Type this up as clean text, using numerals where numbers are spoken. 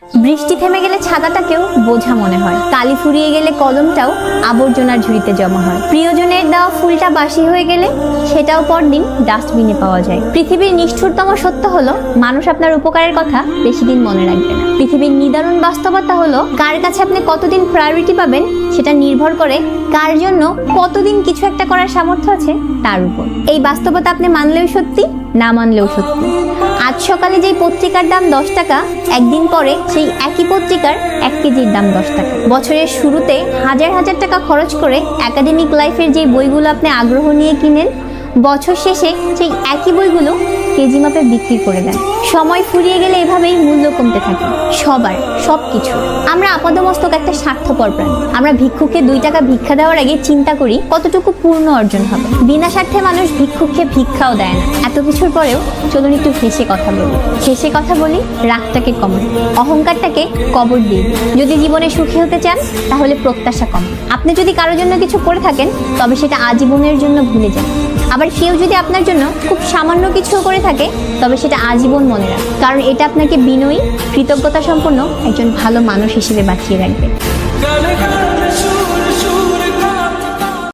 বৃষ্টি থেমে গেলে ছাতাটাকেও বোঝা মনে হয়, কালি ফুরিয়ে গেলে কলমটাও আবর্জনার ঝুড়িতে জমা হয়, প্রিয়জনের দেওয়া ফুলটা বাসি হয়ে গেলে সেটাও পরদিন ডাস্টবিনে পাওয়া যায়। পৃথিবীর নিষ্ঠুরতম সত্য হলো মানুষ আপনার উপকারের কথা বেশি দিন মনে রাখবে না। পৃথিবীর নিদারুণ বাস্তবতা হলো কার কাছে আপনি কতদিন প্রায়োরিটি পাবেন সেটা নির্ভর করে কার জন্য কতদিন কিছু একটা করার সামর্থ্য আছে তার উপর। এই বাস্তবতা আপনি মানলেও সত্যি, না মানলেও সত্যি। আজ সকালে যেই পত্রিকার দাম 10 টাকা, একদিন পরে সেই একই পত্রিকার 1 কেজির দাম 10 টাকা। বছরের শুরুতে হাজার হাজার টাকা খরচ করে একাডেমিক লাইফের যে বইগুলো আপনি আগ্রহ নিয়ে কিনেন, বছর শেষে সেই একই বইগুলো কেজি মাপে বিক্রি করে দেন। সময় ফুরিয়ে গেলে এভাবেই মূল্য কমতে থাকে সবার, সবকিছু। আমরা আপাদমস্তক একটা স্বার্থপর প্রাণী। আমরা ভিক্ষুককে 2 টাকা ভিক্ষা দেওয়ার আগে চিন্তা করি কতটুকু পূর্ণ অর্জন হবে। বিনা স্বার্থে মানুষ ভিক্ষুককে ভিক্ষাও দেয় না। এত কিছুর পরেও চলুন একটু হেসে কথা বলি। হেসে কথা বলি, রাগটাকে কমান, অহংকারটাকে কবর দিই। যদি জীবনে সুখী হতে চান তাহলে প্রত্যাশা কম। আপনি যদি কারোর জন্য কিছু করে থাকেন তবে সেটা আজীবনের জন্য ভুলে যান। আবার কেউ যদি আপনার জন্য খুব সামান্য কিছু করে থাকে তবে সেটা আজীবন মনে রাখ, কারণ এটা আপনাকে বিনয়ী, কৃতজ্ঞতা সম্পন্ন একজন ভালো মানুষ হিসেবে বাঁচিয়ে রাখবে।